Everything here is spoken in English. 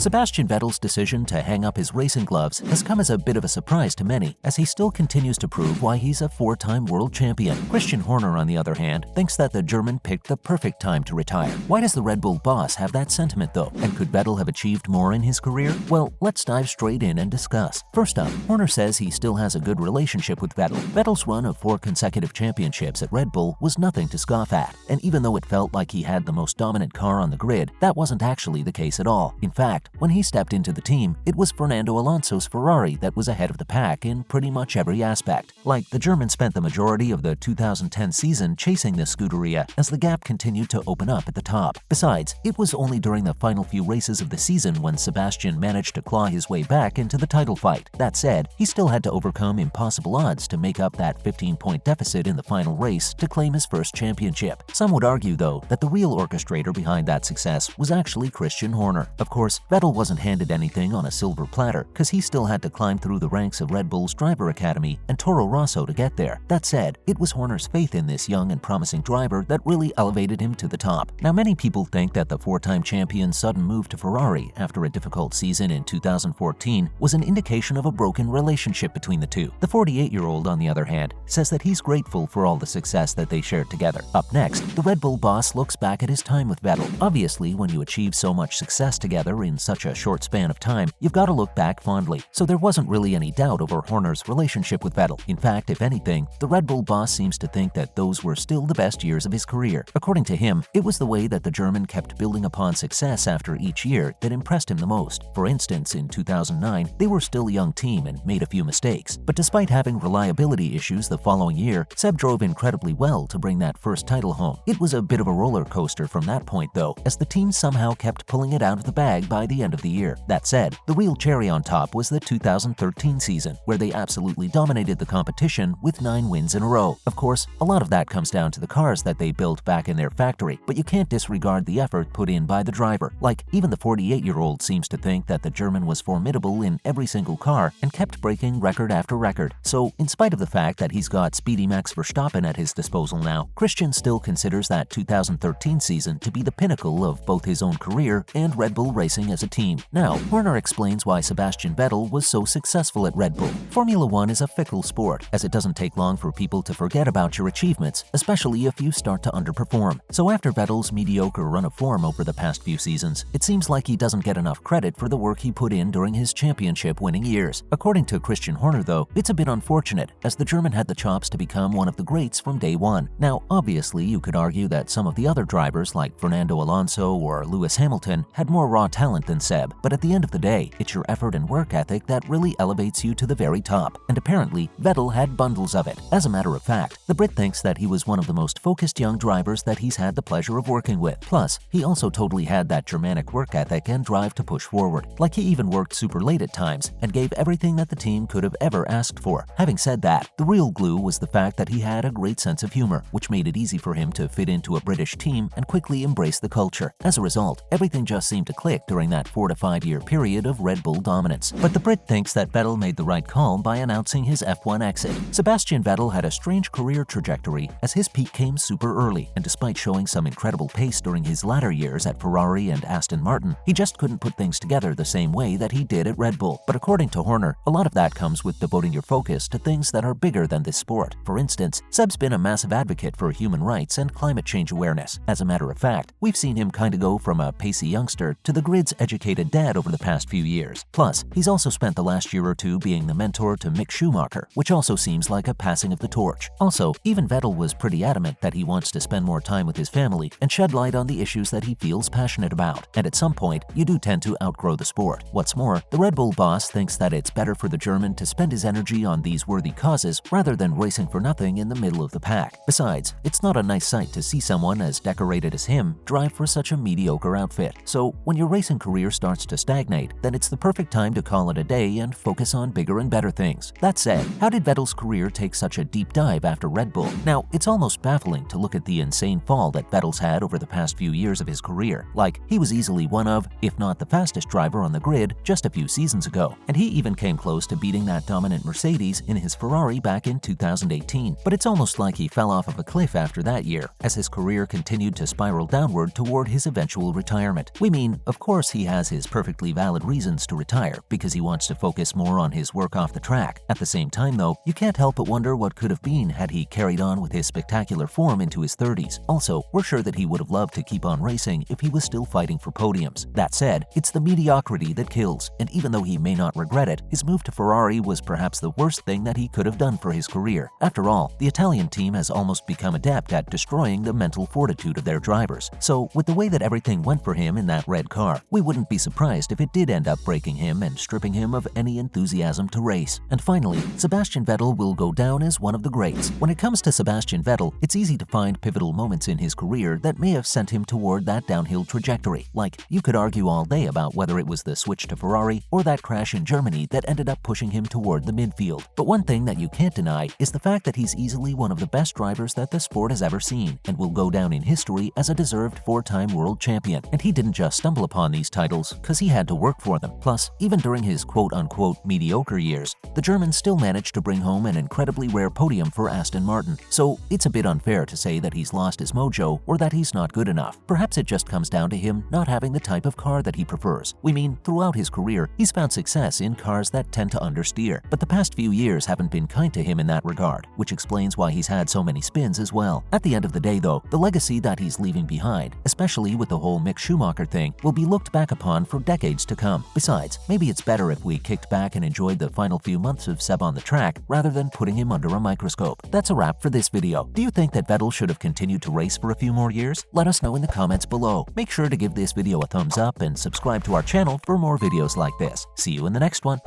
Sebastian Vettel's decision to hang up his racing gloves has come as a bit of a surprise to many, as he still continues to prove why he's a four-time world champion. Christian Horner, on the other hand, thinks that the German picked the perfect time to retire. Why does the Red Bull boss have that sentiment though? And could Vettel have achieved more in his career? Well, let's dive straight in and discuss. First up, Horner says he still has a good relationship with Vettel. Vettel's run of 4 consecutive championships at Red Bull was nothing to scoff at, and even though it felt like he had the most dominant car on the grid, that wasn't actually the case at all. In fact, when he stepped into the team, it was Fernando Alonso's Ferrari that was ahead of the pack in pretty much every aspect. Like, the German spent the majority of the 2010 season chasing the Scuderia as the gap continued to open up at the top. Besides, it was only during the final few races of the season when Sebastian managed to claw his way back into the title fight. That said, he still had to overcome impossible odds to make up that 15-point deficit in the final race to claim his first championship. Some would argue, though, that the real orchestrator behind that success was actually Christian Horner. Of course, Vettel wasn't handed anything on a silver platter, because he still had to climb through the ranks of Red Bull's driver academy and Toro Rosso to get there. That said, it was Horner's faith in this young and promising driver that really elevated him to the top. Now, many people think that the four-time champion's sudden move to Ferrari after a difficult season in 2014 was an indication of a broken relationship between the two. The 48-year-old, on the other hand, says that he's grateful for all the success that they shared together. Up next, the Red Bull boss looks back at his time with Vettel. Obviously, when you achieve so much success together in such a short span of time, you've got to look back fondly. So there wasn't really any doubt over Horner's relationship with Vettel. In fact, if anything, the Red Bull boss seems to think that those were still the best years of his career. According to him, it was the way that the German kept building upon success after each year that impressed him the most. For instance, in 2009, they were still a young team and made a few mistakes. But despite having reliability issues the following year, Seb drove incredibly well to bring that first title home. It was a bit of a roller coaster from that point though, as the team somehow kept pulling it out of the bag by the end of the year. That said, the real cherry on top was the 2013 season, where they absolutely dominated the competition with 9 wins in a row. Of course, a lot of that comes down to the cars that they built back in their factory, but you can't disregard the effort put in by the driver. Like, even the 48-year-old seems to think that the German was formidable in every single car and kept breaking record after record. So, in spite of the fact that he's got Speedy Max Verstappen at his disposal now, Christian still considers that 2013 season to be the pinnacle of both his own career and Red Bull racing as a team. Now, Horner explains why Sebastian Vettel was so successful at Red Bull. Formula One is a fickle sport, as it doesn't take long for people to forget about your achievements, especially if you start to underperform. So after Vettel's mediocre run of form over the past few seasons, it seems like he doesn't get enough credit for the work he put in during his championship-winning years. According to Christian Horner, though, it's a bit unfortunate, as the German had the chops to become one of the greats from day one. Now, obviously, you could argue that some of the other drivers like Fernando Alonso or Lewis Hamilton had more raw talent than Seb, but at the end of the day, it's your effort and work ethic that really elevates you to the very top, and apparently, Vettel had bundles of it. As a matter of fact, the Brit thinks that he was one of the most focused young drivers that he's had the pleasure of working with. Plus, he also totally had that Germanic work ethic and drive to push forward. Like, he even worked super late at times and gave everything that the team could have ever asked for. Having said that, the real glue was the fact that he had a great sense of humor, which made it easy for him to fit into a British team and quickly embrace the culture. As a result, everything just seemed to click during that 4 to 5 year period of Red Bull dominance. But the Brit thinks that Vettel made the right call by announcing his F1 exit. Sebastian Vettel had a strange career trajectory, as his peak came super early, and despite showing some incredible pace during his latter years at Ferrari and Aston Martin, he just couldn't put things together the same way that he did at Red Bull. But according to Horner, a lot of that comes with devoting your focus to things that are bigger than this sport. For instance, Seb's been a massive advocate for human rights and climate change awareness. As a matter of fact, we've seen him kinda go from a pacey youngster to the grid's educated dad over the past few years. Plus, he's also spent the last year or two being the mentor to Mick Schumacher, which also seems like a passing of the torch. Also, even Vettel was pretty adamant that he wants to spend more time with his family and shed light on the issues that he feels passionate about. And at some point, you do tend to outgrow the sport. What's more, the Red Bull boss thinks that it's better for the German to spend his energy on these worthy causes rather than racing for nothing in the middle of the pack. Besides, it's not a nice sight to see someone as decorated as him drive for such a mediocre outfit. So, when your racing career starts to stagnate, then it's the perfect time to call it a day and focus on bigger and better things. That said, how did Vettel's career take such a deep dive after Red Bull? Now, it's almost baffling to look at the insane fall that Vettel's had over the past few years of his career. Like, he was easily one of, if not the fastest driver on the grid just a few seasons ago, and he even came close to beating that dominant Mercedes in his Ferrari back in 2018. But it's almost like he fell off of a cliff after that year, as his career continued to spiral downward toward his eventual retirement. We mean, of course he has has his perfectly valid reasons to retire because he wants to focus more on his work off the track. At the same time, though, you can't help but wonder what could have been had he carried on with his spectacular form into his 30s. Also, we're sure that he would have loved to keep on racing if he was still fighting for podiums. That said, it's the mediocrity that kills, and even though he may not regret it, his move to Ferrari was perhaps the worst thing that he could have done for his career. After all, the Italian team has almost become adept at destroying the mental fortitude of their drivers. So, with the way that everything went for him in that red car, we wouldn't be surprised if it did end up breaking him and stripping him of any enthusiasm to race. And finally, Sebastian Vettel will go down as one of the greats. When it comes to Sebastian Vettel, it's easy to find pivotal moments in his career that may have sent him toward that downhill trajectory. Like, you could argue all day about whether it was the switch to Ferrari or that crash in Germany that ended up pushing him toward the midfield. But one thing that you can't deny is the fact that he's easily one of the best drivers that the sport has ever seen and will go down in history as a deserved four-time world champion. And he didn't just stumble upon these titles because he had to work for them. Plus, even during his quote-unquote mediocre years, the German still managed to bring home an incredibly rare podium for Aston Martin. So it's a bit unfair to say that he's lost his mojo or that he's not good enough. Perhaps it just comes down to him not having the type of car that he prefers. We mean, throughout his career, he's found success in cars that tend to understeer, but the past few years haven't been kind to him in that regard, which explains why he's had so many spins as well. At the end of the day, though, the legacy that he's leaving behind, especially with the whole Mick Schumacher thing, will be looked back upon for decades to come. Besides, maybe it's better if we kicked back and enjoyed the final few months of Seb on the track rather than putting him under a microscope. That's a wrap for this video. Do you think that Vettel should have continued to race for a few more years? Let us know in the comments below. Make sure to give this video a thumbs up and subscribe to our channel for more videos like this. See you in the next one.